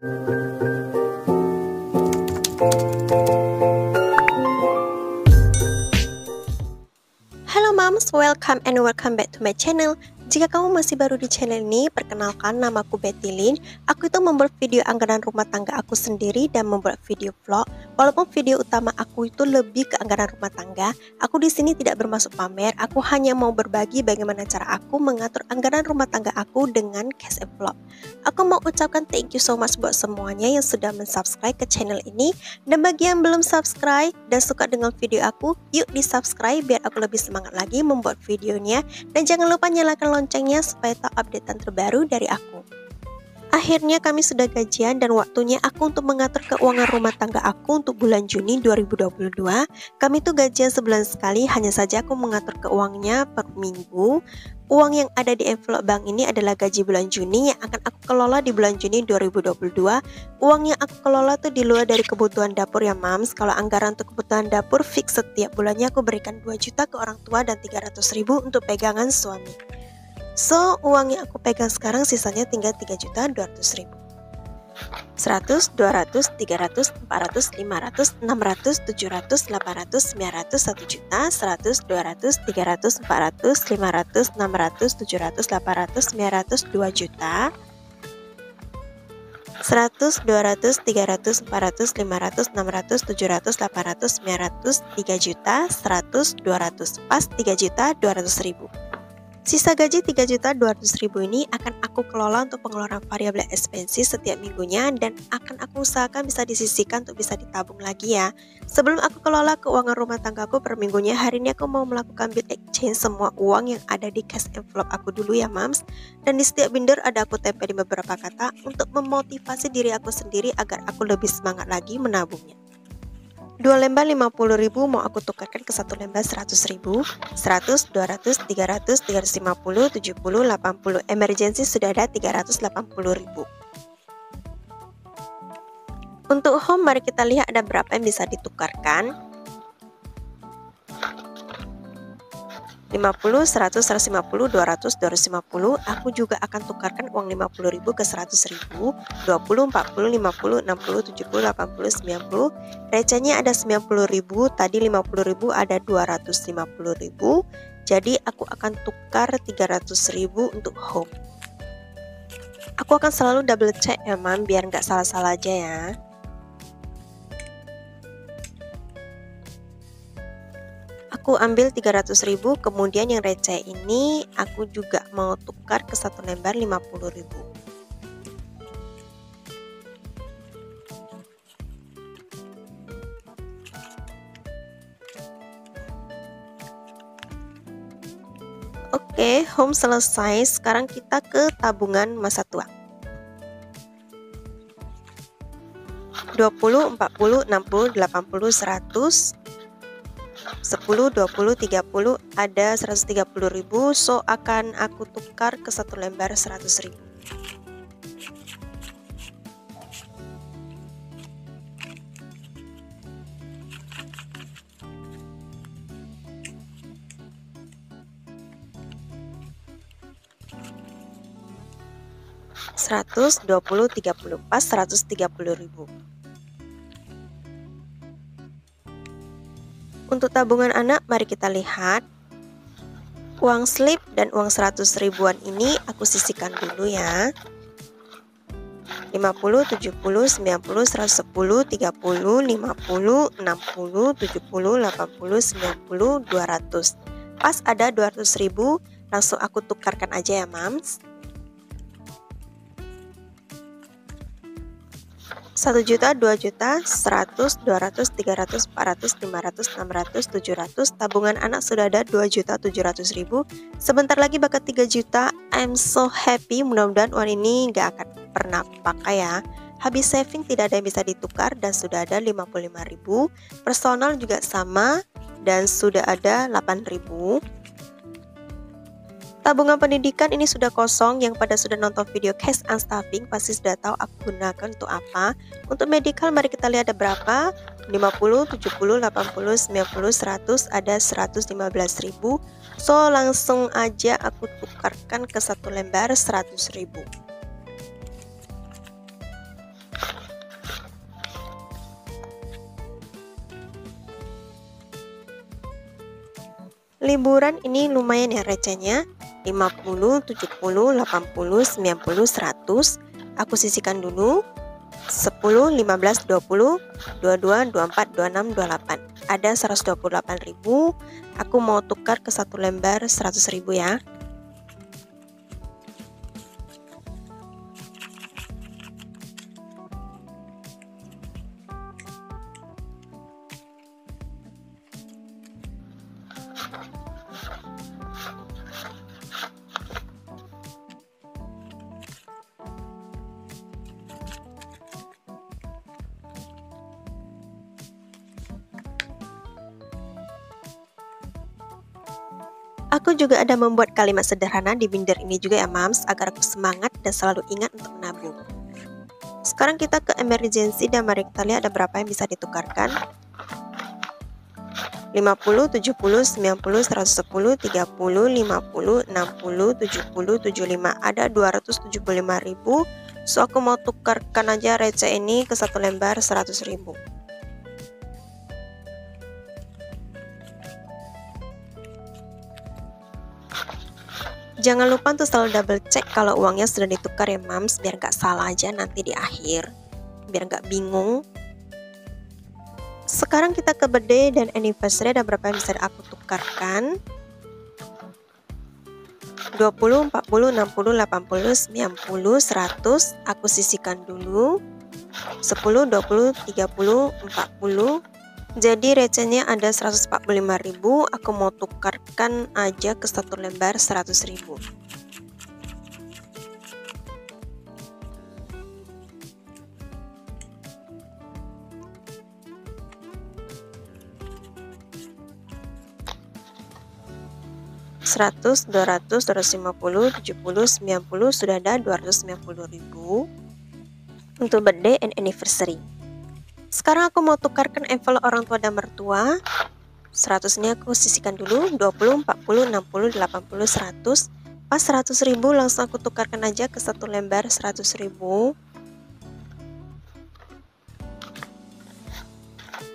Halo moms, welcome back to my channel. Jika kamu masih baru di channel ini, perkenalkan, namaku Betty Lin. Aku itu membuat video anggaran rumah tangga aku sendiri dan membuat video vlog. Walaupun video utama aku itu lebih ke anggaran rumah tangga, aku di sini tidak bermaksud pamer. Aku hanya mau berbagi bagaimana cara aku mengatur anggaran rumah tangga aku dengan cash envelope. Aku mau ucapkan thank you so much buat semuanya yang sudah mensubscribe ke channel ini. Dan bagi yang belum subscribe dan suka dengan video aku, yuk di subscribe biar aku lebih semangat lagi membuat videonya. Dan jangan lupa nyalakan loncengnya supaya tahu updatean terbaru dari aku. Akhirnya kami sudah gajian dan waktunya aku untuk mengatur keuangan rumah tangga aku untuk bulan Juni 2022. Kami tuh gajian sebulan sekali, hanya saja aku mengatur keuangannya per minggu. Uang yang ada di envelope bank ini adalah gaji bulan Juni yang akan aku kelola di bulan Juni 2022. Uang yang aku kelola tuh di luar dari kebutuhan dapur ya mams. Kalau anggaran untuk kebutuhan dapur fix setiap bulannya aku berikan 2 juta ke orang tua dan 300.000 untuk pegangan suami. So, uang yang aku pegang sekarang sisanya tinggal 3.200.000. 100, 200, 300, 400, 500, 600, 700, 800, 900, 1 juta, 100, 200, 300, 400, 500, 600, 700, 800, 900, 2 juta. 100, 200, 300, 400, 500, 600, 700, 800, 900, 3 juta, 100, 200, pas 3.200.000. Sisa gaji 3.200.000 ini akan aku kelola untuk pengeluaran variabel expense setiap minggunya dan akan aku usahakan bisa disisihkan untuk bisa ditabung lagi ya. Sebelum aku kelola keuangan rumah tangga aku per minggunya, hari ini aku mau melakukan bill exchange semua uang yang ada di cash envelope aku dulu ya mams. Dan di setiap binder ada aku tempel di beberapa kata untuk memotivasi diri aku sendiri agar aku lebih semangat lagi menabungnya. 2 lembar 50.000 mau aku tukarkan ke 1 lembar 100.000, 100, 200, 300, 350, 70, 80. Emergency sudah ada 380.000. Untuk home mari kita lihat ada berapa yang bisa ditukarkan. 50, 100, 150, 200, 250. Aku juga akan tukarkan uang 50.000 ke 100.000, 20, 40, 50, 60, 70, 80, 90. Recehnya ada 90.000, tadi 50.000 ada 250.000. Jadi aku akan tukar 300.000 untuk home. Aku akan selalu double check ya mam, biar nggak salah-salah aja ya. Aku ambil 300.000, kemudian yang receh ini aku juga mau tukar ke 1 lembar 50.000. Oke, home selesai. Sekarang kita ke tabungan masa tua. 20, 40, 60, 80, 100. 10, 20, 30 ada 130.000, so akan aku tukar ke 1 lembar 100.000. Seratus, 20, 30 pas 130.000. Untuk tabungan anak, mari kita lihat. Uang slip dan uang 100 ribuan ini aku sisihkan dulu ya. 50, 70, 90, 110, 30, 50, 60, 70, 80, 90, 200. Pas ada 200.000, langsung aku tukarkan aja ya mams. 1 juta, 2 juta, 100, 200, 300, 400, 500, 600, 700. Tabungan anak sudah ada 2.700.000. Sebentar lagi bakal 3 juta. I'm so happy. Mudah-mudahan uang ini gak akan pernah aku pakai ya. Habis saving tidak ada yang bisa ditukar dan sudah ada 55.000. Personal juga sama dan sudah ada 8.000. Tabungan pendidikan ini sudah kosong. Yang pada sudah nonton video cash and stuffing pasti sudah tahu aku gunakan untuk apa. Untuk medical mari kita lihat ada berapa. 50, 70, 80, 90, 100 ada 115.000. So langsung aja aku tukarkan ke 1 lembar 100.000. Liburan ini lumayan ya recehnya, 50, 70, 80, 90, 100. Aku sisihkan dulu. 10, 15, 20, 22, 24, 26, 28. Ada 128.000. Aku mau tukar ke satu lembar 100.000 ya. Aku juga ada membuat kalimat sederhana di binder ini juga ya mams, agar aku semangat dan selalu ingat untuk menabung. Sekarang kita ke emergency dan mari kita lihat ada berapa yang bisa ditukarkan. 50, 70, 90, 110, 30, 50, 60, 70, 75. Ada 275.000. So aku mau tukarkan aja receh ini ke satu lembar 100.000. Jangan lupa untuk selalu double check kalau uangnya sudah ditukar ya mams, biar gak salah aja nanti di akhir, biar gak bingung. Sekarang kita ke birthday dan anniversary, ada berapa yang bisa aku tukarkan. 20, 40, 60, 80, 90, 100. Aku sisihkan dulu. 10, 20, 30, 40. Jadi recehnya ada 145.000. Aku mau tukarkan aja ke satu lembar 100.000. Seratus, 200, 250, 70, 90. Sudah ada 290.000 untuk birthday and anniversary. Sekarang aku mau tukarkan envelope orang tua dan mertua. 100 ini aku sisihkan dulu. 20, 40, 60, 80, 100. Pas 100.000 langsung aku tukarkan aja ke satu lembar 100.000.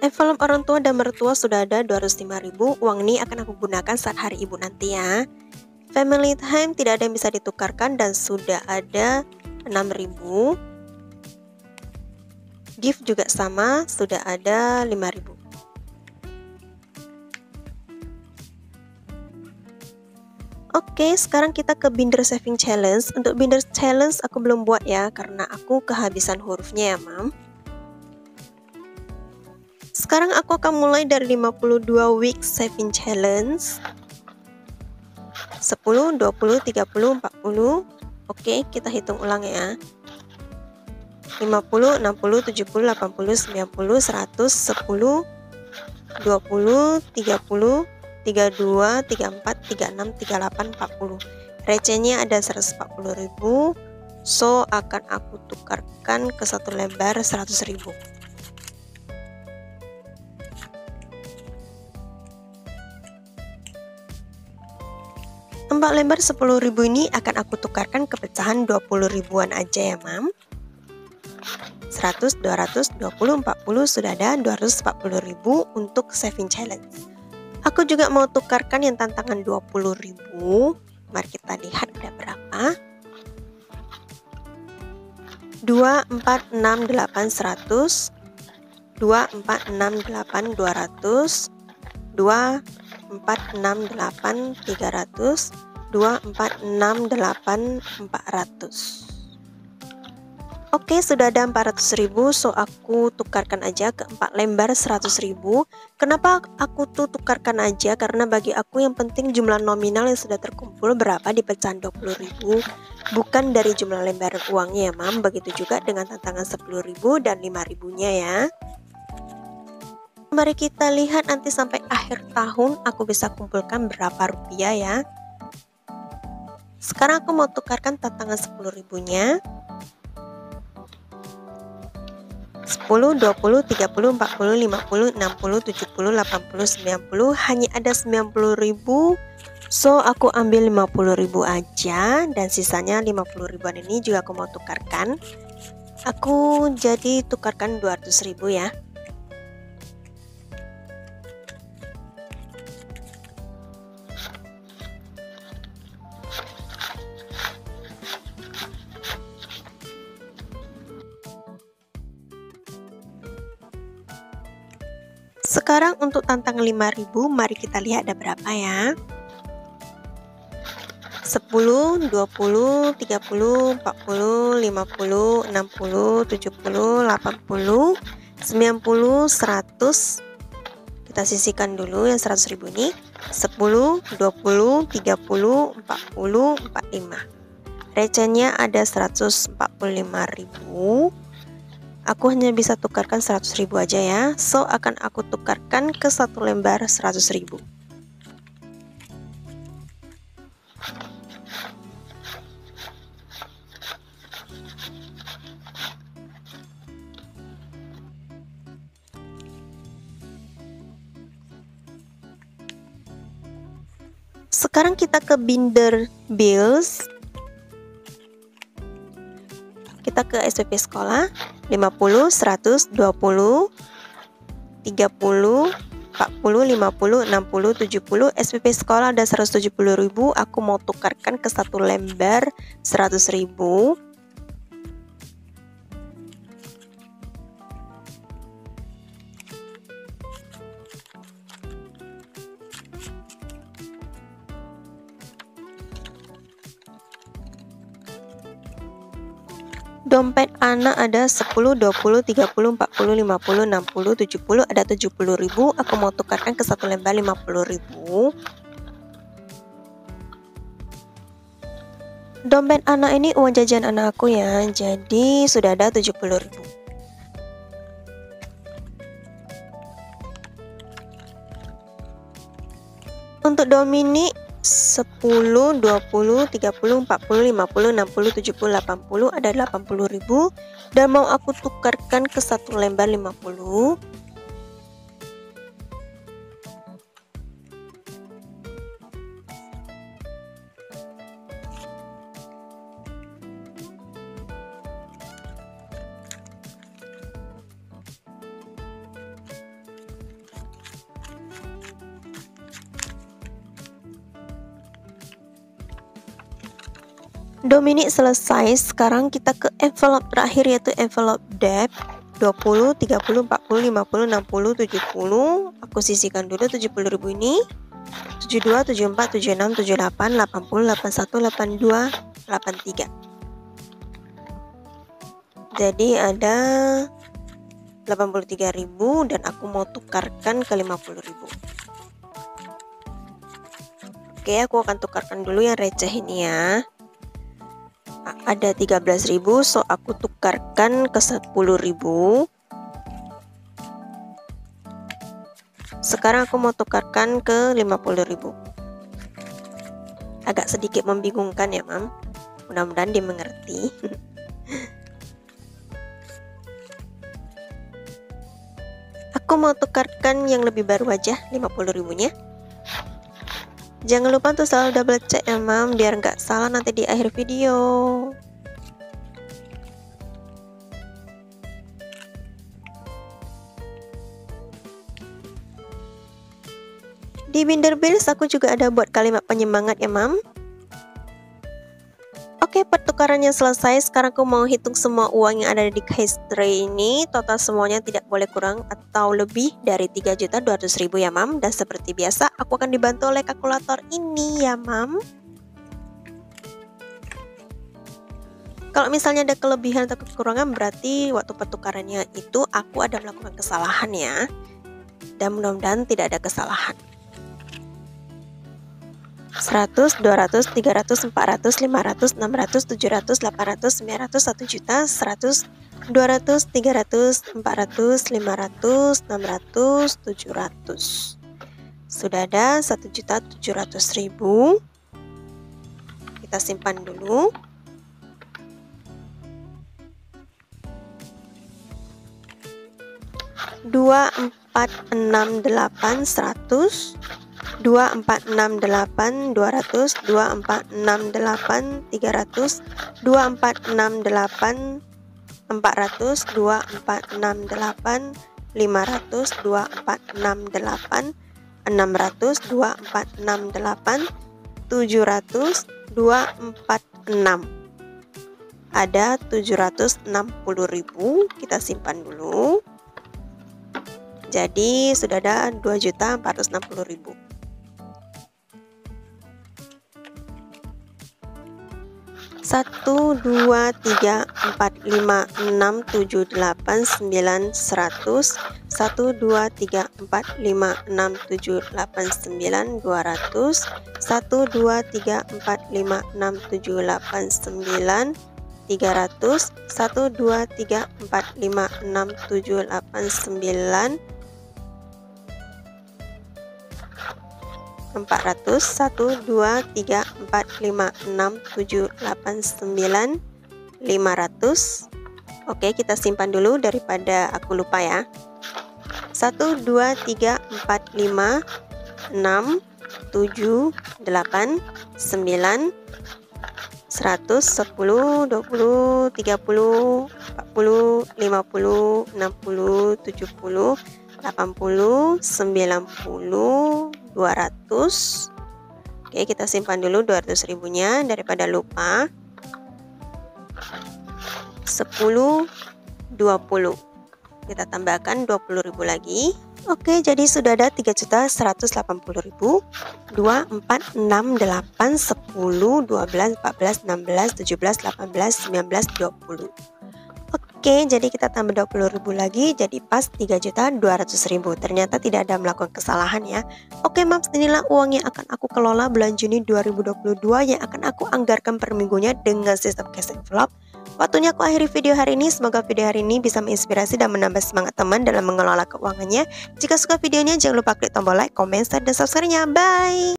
Envelope orang tua dan mertua sudah ada 205.000. Uang ini akan aku gunakan saat hari ibu nanti ya. Family time tidak ada yang bisa ditukarkan dan sudah ada 6.000. Gift juga sama, sudah ada 5.000. Oke, sekarang kita ke binder saving challenge. Untuk binder challenge aku belum buat ya, karena aku kehabisan hurufnya ya mam. Sekarang aku akan mulai dari 52 week saving challenge. 10, 20, 30, 40. Oke, kita hitung ulang ya. 50, 60, 70, 80, 90, 100, 10, 20, 30, 32, 34, 36, 38, 40. Recehnya ada 140.000. So akan aku tukarkan ke satu lembar 100.000. Empat lembar 10.000 ini akan aku tukarkan ke pecahan 20 ribuan aja ya mam. 100, 200, 20, 40. Sudah ada 240.000 untuk saving challenge. Aku juga mau tukarkan yang tantangan 20.000. Mari kita lihat ada berapa. 2, 4, 6, 8, 100. 2, 4, 6, 8, 200. 2, 4, 6, 8, 300. 2, 4, 6, 8, 400. Oke, sudah ada 400.000. So aku tukarkan aja ke 4 lembar 100.000. Kenapa aku tukarkan aja? Karena bagi aku yang penting jumlah nominal yang sudah terkumpul berapa di pecahan 20.000, bukan dari jumlah lembar uangnya ya mam. Begitu juga dengan tantangan 10.000 dan 5.000-nya ya. Mari kita lihat nanti sampai akhir tahun aku bisa kumpulkan berapa rupiah ya. Sekarang aku mau tukarkan tantangan 10.000-nya. 10, 20, 30, 40, 50, 60, 70, 80, 90. Hanya ada 90.000. So aku ambil 50.000 aja. Dan sisanya 50 ribuan ini juga aku mau tukarkan. Aku jadi tukarkan 200.000 ya. Sekarang untuk tantangan 5.000, mari kita lihat ada berapa ya. 10, 20, 30, 40, 50, 60, 70, 80, 90, 100. Kita sisihkan dulu yang 100.000 ini. 10, 20, 30, 40, 45. Recehnya ada 145.000. Aku hanya bisa tukarkan 100.000 aja ya. So akan aku tukarkan ke satu lembar 100.000. Sekarang kita ke binder bills. Kita ke SPP sekolah. 50, 100, 20, 30, 40, 50, 60, 70. SPP sekolah ada 170.000. Aku mau tukarkan ke satu lembar 100.000. Dompet anak ada 10, 20, 30, 40, 50, 60, 70, ada 70.000. Aku mau tukarkan ke satu lembar 50.000. Dompet anak ini uang jajan anak aku ya, jadi sudah ada 70.000. Untuk Dominic 10, 20, 30, 40, 50, 60, 70, 80, ada 80.000 dan mau aku tukarkan ke satu lembar 50. Dominic selesai. Sekarang kita ke envelope terakhir yaitu envelope debt. 20, 30, 40, 50, 60, 70. Aku sisihkan dulu 70.000 ini. 72, 74, 76, 78, 80, 81, 82, 83. Jadi ada 83.000 dan aku mau tukarkan ke 50.000. Oke, aku akan tukarkan dulu yang receh ini ya. Ada 13.000, so aku tukarkan ke 10.000. Sekarang aku mau tukarkan ke 50.000. Agak sedikit membingungkan ya, Mam. Mudah-mudahan dia mengerti. Aku mau tukarkan yang lebih baru aja, 50.000-nya. Jangan lupa untuk selalu double check ya, Mam, biar nggak salah nanti di akhir video. Di binder bills aku juga ada buat kalimat penyemangat ya, Mam. Oke, pertukarannya selesai. Sekarang aku mau hitung semua uang yang ada di cash tray ini. Total semuanya tidak boleh kurang atau lebih dari 3.200.000 ya, Mam. Dan seperti biasa, aku akan dibantu oleh kalkulator ini ya, Mam. Kalau misalnya ada kelebihan atau kekurangan, berarti waktu pertukarannya itu aku ada melakukan kesalahan ya. Dan mudah-mudahan tidak ada kesalahan. 100, 200, 300, 400, 500, 600, 700, 800, 900, 1 juta, 100, 200, 300, 400, 500, 600, 700. Sudah ada 1.700.000. Kita simpan dulu. Dua, 4, 6, 8, 100. 2, 4, 6, 8, 200, 2, 4, 6, 8, 300, 2, 4, 6, 8, 400, 2, 4, 6, 8, 500, 2, 4, 6, 8, 600, 2, 4, 6, 8, 700, 2, 4, 6. Ada 760.000, kita simpan dulu. Jadi sudah ada 2.460.000. Satu, dua, tiga, empat, lima, enam, tujuh, delapan, sembilan, 100. 1, 2, 3, 4, 5, 6, 7, 8, 9, 200. 1, 2, 3, 4, 5, 6, 7, 8, 9, 300. 1, 2, 3, 4, 5, 6, 7, 8, 9, 400. 1, 2, 3, 4, 5, 6, 7, 8, 9, 500. Oke, kita simpan dulu daripada aku lupa ya. 1, 2, 3, 4, 5, 6, 7, 8, 9, 100, 10, 20, 30, 40, 50, 60, 70, 80, 90, 200. Oke, kita simpan dulu 200 ribunya daripada lupa. 10, 20. Kita tambahkan 20.000 lagi. Oke, jadi sudah ada 3.180.000. 2, 4, 6, 8, 10, 12, 14, 16, 17, 18, 19, 20. Oke, jadi kita tambah 20.000 lagi, jadi pas 3.200.000. Ternyata tidak ada melakukan kesalahan ya. Oke Mams, inilah uang yang akan aku kelola bulan Juni 2022 yang akan aku anggarkan per minggunya dengan sistem cash envelope. Waktunya aku akhiri video hari ini. Semoga video hari ini bisa menginspirasi dan menambah semangat teman dalam mengelola keuangannya. Jika suka videonya, jangan lupa klik tombol like, comment, share, dan subscribe-nya. Bye!